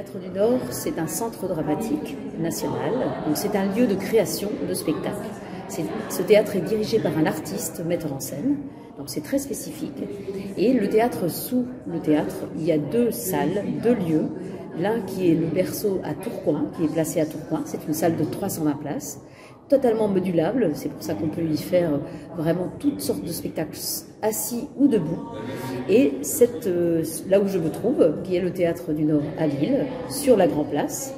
Théâtre du Nord, c'est un centre dramatique national, donc c'est un lieu de création de spectacles. Ce théâtre est dirigé par un artiste, metteur en scène, donc c'est très spécifique. Et le théâtre, sous le théâtre, il y a deux salles, deux lieux. L'un qui est le berceau à Tourcoing, qui est placé à Tourcoing, c'est une salle de 320 places, totalement modulable, c'est pour ça qu'on peut y faire vraiment toutes sortes de spectacles assis ou debout. Et là où je me trouve, qui est le Théâtre du Nord à Lille, sur la Grand Place,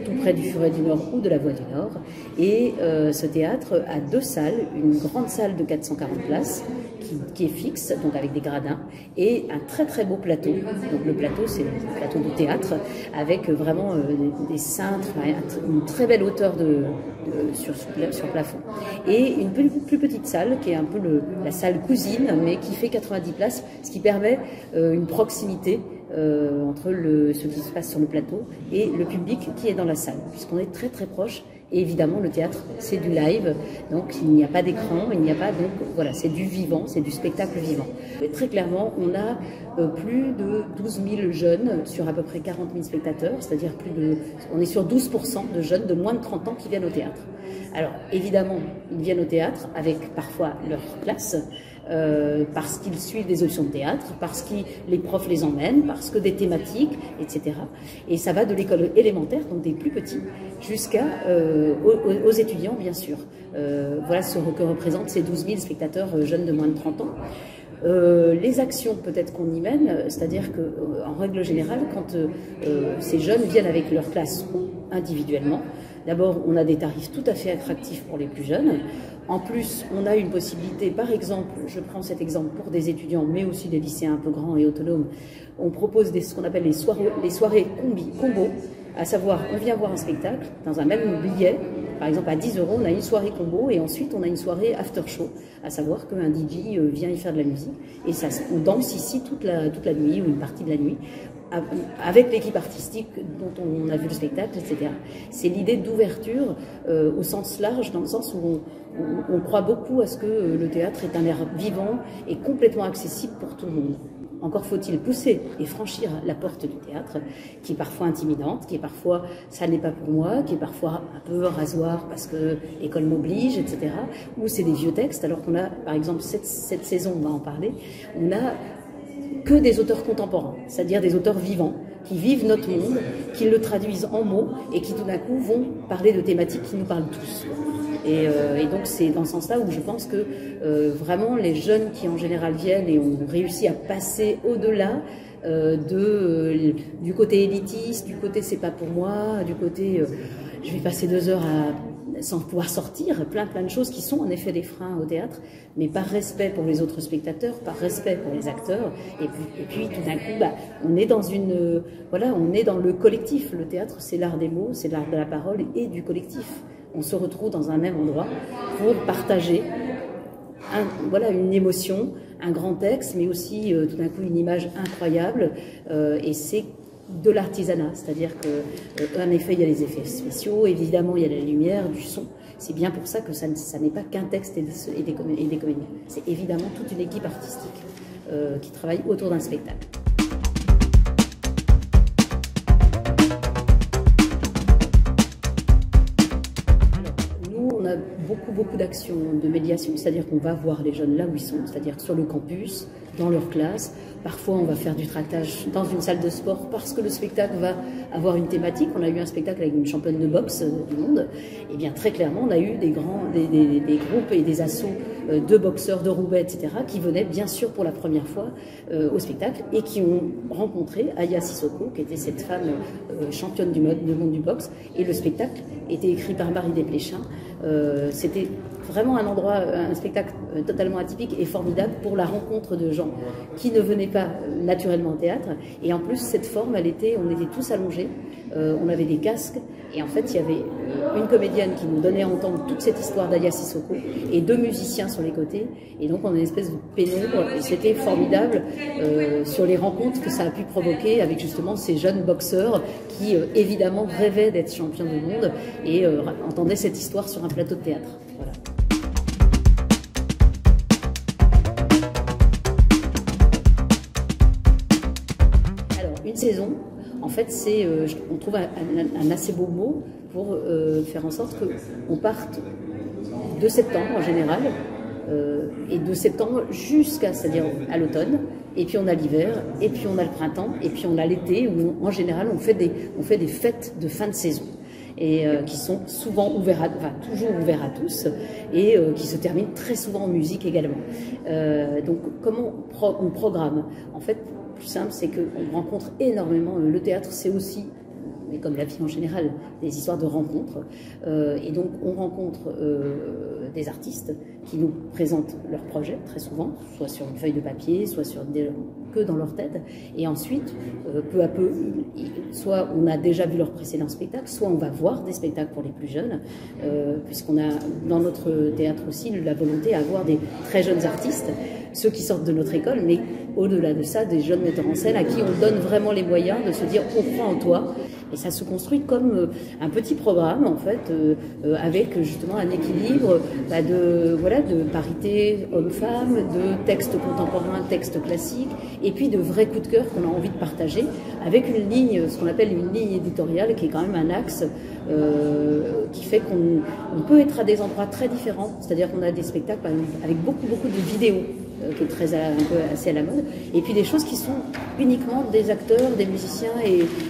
tout près du Furet du Nord ou de la Voie du Nord. Et ce théâtre a deux salles, une grande salle de 440 places qui est fixe, donc avec des gradins, et un très très beau plateau. Donc le plateau, c'est le plateau de théâtre, avec vraiment des cintres, une très belle hauteur sur plafond. Et une plus petite salle, qui est un peu la salle cousine, mais qui fait 90 places, ce qui permet une proximité entre ce qui se passe sur le plateau et le public qui est dans la salle, puisqu'on est très très proche. Et évidemment, le théâtre, c'est du live, donc il n'y a pas d'écran, il n'y a pas, donc voilà, c'est du vivant, c'est du spectacle vivant. Et très clairement, on a plus de 12 000 jeunes sur à peu près 40 000 spectateurs, c'est-à-dire on est sur 12% de jeunes de moins de 30 ans qui viennent au théâtre. Alors évidemment, ils viennent au théâtre avec parfois leur classe, parce qu'ils suivent des options de théâtre, parce que les profs les emmènent, parce que des thématiques, etc. Et ça va de l'école élémentaire, donc des plus petits, jusqu'à aux étudiants, bien sûr. Voilà ce que représentent ces 12 000 spectateurs jeunes de moins de 30 ans. Les actions peut-être qu'on y mène, c'est-à-dire qu'en règle générale, quand ces jeunes viennent avec leur classe ou individuellement, d'abord on a des tarifs tout à fait attractifs pour les plus jeunes. En plus, on a une possibilité, par exemple, je prends cet exemple pour des étudiants, mais aussi des lycéens un peu grands et autonomes, on propose ce qu'on appelle les soirées combo, à savoir, on vient voir un spectacle dans un même billet, par exemple à 10 €, on a une soirée combo et ensuite on a une soirée after show, à savoir qu'un DJ vient y faire de la musique et on danse ici toute la nuit ou une partie de la nuit avec l'équipe artistique dont on a vu le spectacle, etc. C'est l'idée d'ouverture au sens large, dans le sens où on croit beaucoup à ce que le théâtre est un art vivant et complètement accessible pour tout le monde. Encore faut-il pousser et franchir la porte du théâtre, qui est parfois intimidante, qui est parfois « ça n'est pas pour moi », qui est parfois un peu rasoir parce que l'école m'oblige, etc. Ou c'est des vieux textes, alors qu'on a, par exemple, cette saison, on va en parler, on a que des auteurs contemporains, c'est-à-dire des auteurs vivants, qui vivent notre monde, qui le traduisent en mots et qui tout d'un coup vont parler de thématiques qui nous parlent tous. Et donc c'est dans ce sens-là où je pense que vraiment les jeunes qui en général viennent et ont réussi à passer au-delà du côté élitiste, du côté c'est pas pour moi, du côté je vais passer 2 heures sans pouvoir sortir, plein de choses qui sont en effet des freins au théâtre, mais par respect pour les autres spectateurs, par respect pour les acteurs, et puis tout d'un coup, on est dans on est dans le collectif. Le théâtre, c'est l'art des mots, c'est l'art de la parole et du collectif. On se retrouve dans un même endroit pour partager une émotion, un grand texte, mais aussi tout d'un coup une image incroyable, et c'est de l'artisanat, c'est-à-dire qu'en effet il y a les effets spéciaux, évidemment il y a la lumière, du son, c'est bien pour ça que ça n'est pas qu'un texte et des comédiens, c'est évidemment toute une équipe artistique qui travaille autour d'un spectacle. On a beaucoup d'actions de médiation, c'est-à-dire qu'on va voir les jeunes là où ils sont, c'est-à-dire sur le campus, dans leur classe. Parfois, on va faire du tractage dans une salle de sport parce que le spectacle va avoir une thématique. On a eu un spectacle avec une championne de boxe du monde. Et bien, très clairement, on a eu des groupes et des assos de boxeurs, de Roubaix, etc., qui venaient bien sûr pour la première fois au spectacle et qui ont rencontré Aya Sissoko, qui était cette femme championne du monde du boxe. Et le spectacle était écrit par Marie Desplechin. C'était vraiment un spectacle totalement atypique et formidable pour la rencontre de gens qui ne venaient pas naturellement au théâtre. Et en plus, cette forme, on était tous allongés, on avait des casques, et en fait, il y avait une comédienne qui nous donnait à entendre toute cette histoire d'Aya Sissoko et 2 musiciens sur les côtés. Et donc, on a une espèce de pénombre, et c'était formidable sur les rencontres que ça a pu provoquer avec justement ces jeunes boxeurs qui, évidemment, rêvaient d'être champions du monde et entendaient cette histoire sur un plateau de théâtre. Voilà. Une saison en fait, on trouve un assez beau mot pour faire en sorte qu'on parte de septembre en général, et de septembre c'est-à-dire à l'automne, et puis on a l'hiver, et puis on a le printemps, et puis on a l'été, où en général on fait des fêtes de fin de saison, et qui sont souvent toujours ouverts à tous, et qui se terminent très souvent en musique également. Donc comment on programme? En fait, le plus simple, c'est qu'on rencontre énormément. Le théâtre, c'est aussi, mais comme la vie en général, des histoires de rencontres. Et donc, on rencontre des artistes qui nous présentent leurs projets, très souvent, soit sur une feuille de papier, soit que dans leur tête. Et ensuite, peu à peu, soit on a déjà vu leur précédent spectacle, soit on va voir des spectacles pour les plus jeunes, puisqu'on a dans notre théâtre aussi la volonté d'avoir des très jeunes artistes, ceux qui sortent de notre école, mais au-delà de ça, des jeunes metteurs en scène à qui on donne vraiment les moyens de se dire on croit en toi. Et ça se construit comme un petit programme, en fait, avec justement un équilibre de parité homme-femme, de textes contemporains, textes classiques, et puis de vrais coups de cœur qu'on a envie de partager, avec une ligne, ce qu'on appelle une ligne éditoriale, qui est quand même un axe qui fait qu'on peut être à des endroits très différents. C'est-à-dire qu'on a des spectacles, par exemple, avec beaucoup de vidéos, qui est assez à la mode, et puis des choses qui sont uniquement des acteurs, des musiciens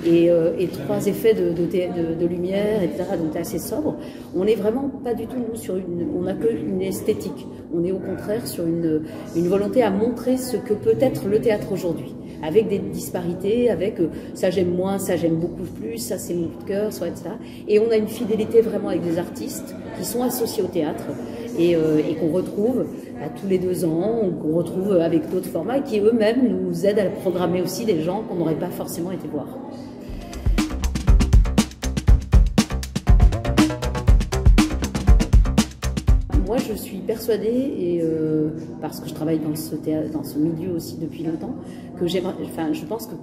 et trois effets de lumière, etc. Donc c'est assez sobre. On n'est vraiment pas du tout, nous, on n'a qu'une esthétique. On est au contraire sur une volonté à montrer ce que peut être le théâtre aujourd'hui, avec des disparités, avec ça j'aime moins, ça j'aime beaucoup plus, ça c'est mon coup de cœur, soit etc. Et on a une fidélité vraiment avec des artistes qui sont associés au théâtre et qu'on retrouve tous les 2 ans, qu'on retrouve avec d'autres formats et qui eux-mêmes nous aident à programmer aussi des gens qu'on n'aurait pas forcément été voir. Moi, je suis persuadée, et parce que je travaille dans ce milieu aussi depuis longtemps, que je pense que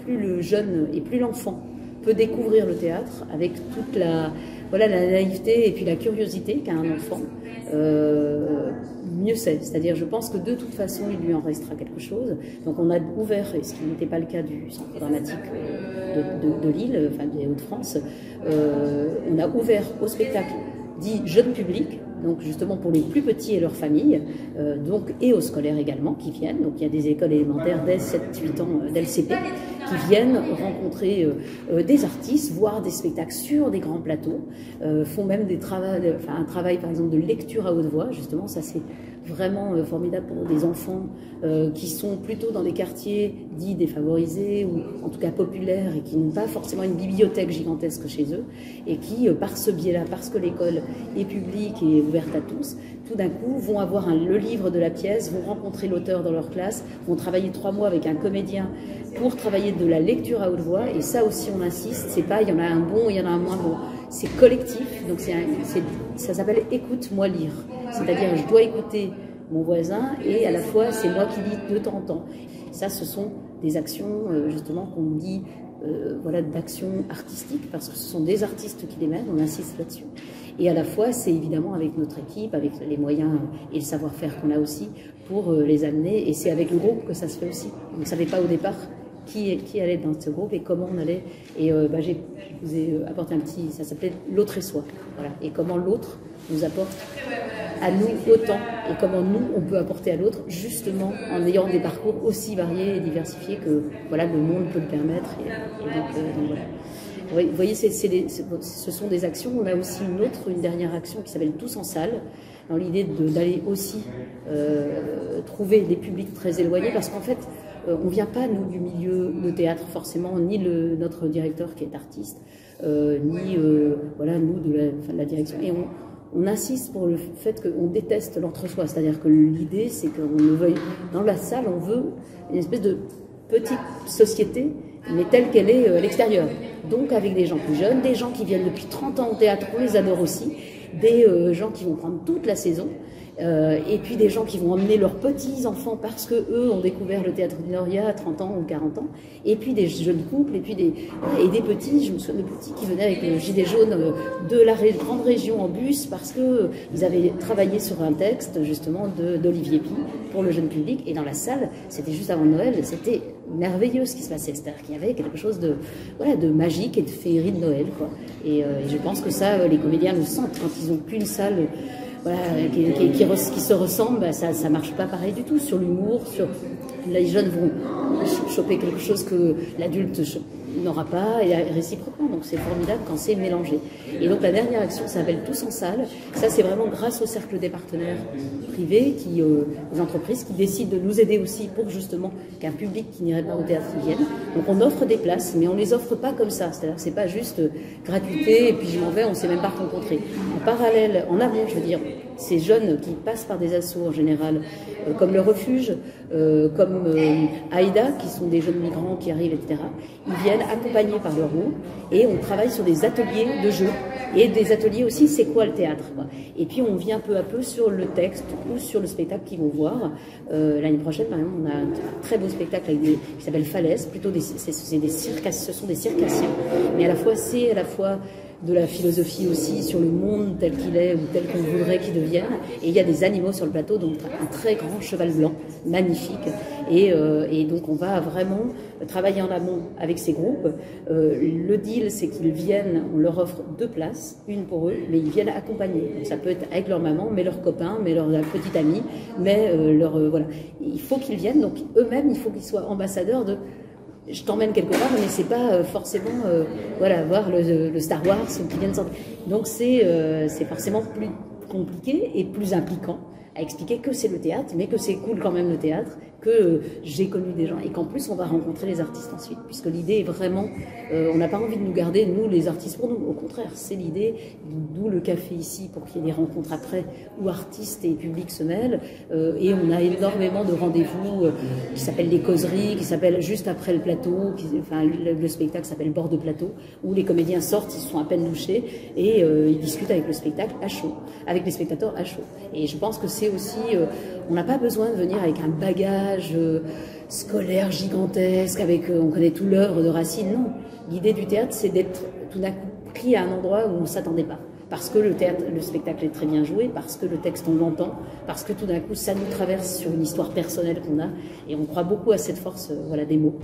plus le jeune et plus l'enfant peut découvrir le théâtre avec toute la naïveté et puis la curiosité qu'a un enfant, mieux c'est. C'est-à-dire, je pense que de toute façon, il lui en restera quelque chose. Donc on a ouvert, et ce qui n'était pas le cas du centre dramatique de Lille, enfin des Hauts-de-France, on a ouvert au spectacle dit jeune public, donc justement pour les plus petits et leurs familles, et aux scolaires également qui viennent. Donc il y a des écoles élémentaires dès 7-8 ans d'LCP qui viennent rencontrer des artistes, voir des spectacles sur des grands plateaux, font même un travail par exemple de lecture à haute voix, justement. Ça c'est vraiment formidable pour des enfants qui sont plutôt dans des quartiers dits défavorisés ou en tout cas populaires et qui n'ont pas forcément une bibliothèque gigantesque chez eux, et qui par ce biais-là, parce que l'école est publique et ouverte à tous, tout d'un coup vont avoir le livre de la pièce, vont rencontrer l'auteur dans leur classe, vont travailler 3 mois avec un comédien pour travailler de la lecture à haute voix. Et ça aussi on insiste, c'est pas il y en a un bon, il y en a un moins bon, c'est collectif. Donc ça s'appelle écoute-moi lire, c'est-à-dire je dois écouter mon voisin et à la fois c'est moi qui lis de temps en temps. Ça, ce sont des actions justement qu'on dit d'actions artistiques, parce que ce sont des artistes qui les mènent, on insiste là-dessus. Et à la fois, c'est évidemment avec notre équipe, avec les moyens et le savoir-faire qu'on a aussi pour les amener. Et c'est avec le groupe que ça se fait aussi. On ne savait pas au départ qui allait être dans ce groupe et comment on allait. Et je vous ai apporté un petit, ça s'appelait l'autre et soi. Voilà. Et comment l'autre nous apporte à nous autant, et comment nous on peut apporter à l'autre, justement en ayant des parcours aussi variés et diversifiés que le monde peut le permettre. Et donc voilà. Vous voyez, ce sont des actions. On a aussi une dernière action qui s'appelle Tous en salle, dans l'idée d'aller aussi trouver des publics très éloignés, parce qu'en fait, on ne vient pas, nous, du milieu de théâtre forcément, ni notre directeur qui est artiste, ni nous de la direction. Et on insiste pour le fait qu'on déteste l'entre-soi, c'est-à-dire que l'idée, c'est qu'on ne veuille, dans la salle, on veut une espèce de petite société, mais telle qu'elle est à l'extérieur. Donc avec des gens plus jeunes, des gens qui viennent depuis 30 ans au théâtre, on les adore aussi, des gens qui vont prendre toute la saison, Et puis des gens qui vont emmener leurs petits-enfants parce qu'eux ont découvert le théâtre du Noria à 30 ans ou 40 ans, et puis des jeunes couples, et puis des petits, je me souviens de petits qui venaient avec le gilet jaune de la grande région en bus parce qu'ils avaient travaillé sur un texte justement d'Olivier Py pour le jeune public, et dans la salle, c'était juste avant Noël, c'était merveilleux ce qui se passait, c'est-à-dire qu'il y avait quelque chose de magique et de féerie de Noël, quoi. Et je pense que ça, les comédiens le sentent quand ils n'ont qu'une salle qui se ressemble, bah, ça marche pas pareil du tout. Sur l'humour, les jeunes vont choper quelque chose que l'adulte n'aura pas, et réciproquement. Donc c'est formidable quand c'est mélangé. Et donc la dernière action s'appelle Tous en salle. Ça, c'est vraiment grâce au cercle des partenaires privés, les entreprises qui décident de nous aider aussi pour justement qu'un public qui n'irait pas au théâtre vienne. Donc on offre des places, mais on les offre pas comme ça. C'est-à-dire que c'est pas juste gratuité et puis je m'en vais, on s'est même pas rencontrés. En parallèle, en amont, je veux dire, ces jeunes qui passent par des assos en général, comme le Refuge, comme Aïda, qui sont des jeunes migrants qui arrivent, etc., ils viennent accompagnés par leur groupe et on travaille sur des ateliers de jeu et des ateliers aussi, c'est quoi le théâtre, quoi. Et puis on vient peu à peu sur le texte ou sur le spectacle qu'ils vont voir. L'année prochaine, par exemple, on a un très beau spectacle qui s'appelle Falaise, plutôt ce sont des circassiens, mais à la fois de la philosophie aussi sur le monde tel qu'il est ou tel qu'on voudrait qu'il devienne. Et il y a des animaux sur le plateau, donc un très grand cheval blanc, magnifique. Et donc on va vraiment travailler en amont avec ces groupes. Le deal, c'est qu'ils viennent, on leur offre 2 places, une pour eux, mais ils viennent accompagnés. Donc ça peut être avec leur maman, mais leurs copains, mais leur petite amie, mais voilà. Il faut qu'ils viennent, donc eux-mêmes, il faut qu'ils soient ambassadeurs de... Je t'emmène quelque part, mais c'est pas forcément voir le Star Wars qui vient de sortir. Donc c'est forcément plus compliqué et plus impliquant à expliquer que c'est le théâtre, mais que c'est cool quand même le théâtre, que j'ai connu des gens et qu'en plus on va rencontrer les artistes ensuite, puisque l'idée est vraiment, on n'a pas envie de nous garder, nous les artistes pour nous, au contraire, c'est l'idée, d'où le café ici, pour qu'il y ait des rencontres après, où artistes et public se mêlent, et on a énormément de rendez-vous qui s'appellent des causeries, qui s'appellent juste après le plateau, le spectacle s'appelle Bord de plateau, où les comédiens sortent, ils se sont à peine douchés, et ils discutent avec le spectacle à chaud, avec les spectateurs à chaud. Et je pense que c'est aussi, on n'a pas besoin de venir avec un bagage scolaire gigantesque, on connaît tout l'œuvre de Racine, non. L'idée du théâtre, c'est d'être tout d'un coup pris à un endroit où on ne s'attendait pas. Parce que le spectacle est très bien joué, parce que le texte, on l'entend, parce que tout d'un coup, ça nous traverse sur une histoire personnelle qu'on a, et on croit beaucoup à cette force des mots.